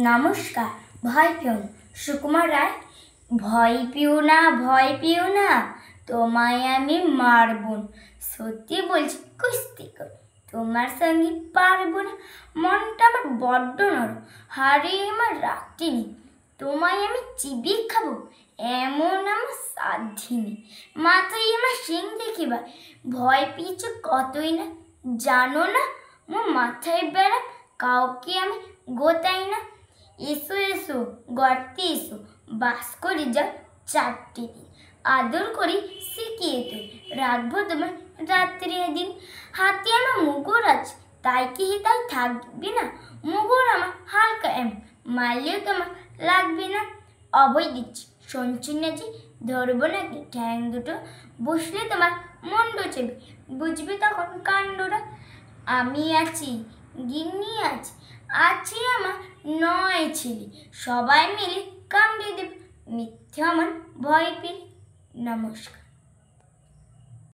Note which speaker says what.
Speaker 1: নমস্কার। ভয় পেও না। সুকুমার রায়। ভয় পেও না, তোমায় আমি মারব না। সত্যি বলছি, কুস্তি কর, তোমার সঙ্গে পারবো না। মনটা আমার বড্ড নরম, হারিয়ে আমার রাখতে নেই। তোমায় আমি চিবিয়ে খাবো এমন আমার সাধ্যি নেই। মাথায় আমার শিং দেখিবা, ভয় পেয়েছো কতই না। জানো না মোর মাথায় বেড়া, কাউকে আমি গোতাই না। এসো এসো গর্তে এসো, বাস করি যাও 4টে দিন। আদর করি শিখিয়ে তুই, রাখবো তোমার রাত্রি দিন। হাতে আমার মুগুর আছে, তাই কি তাই থাকবে না। মুগুর আমার হালকা মারলেও তোমার লাগবে না। অভয় দিচ্ছি, শুনছি না যে ধরবো নাকি ঠ্যাং দুটো, বসলে তোমার মন্ড চেপে, বুঝবে তখন কাণ্ডটা। আমি আছি, গিন্নি আছে আমার 9 ছেলে, সবাই মিলে কামড়ে দেবে মিথ্যে আমার ভয় পেলে। নমস্কার।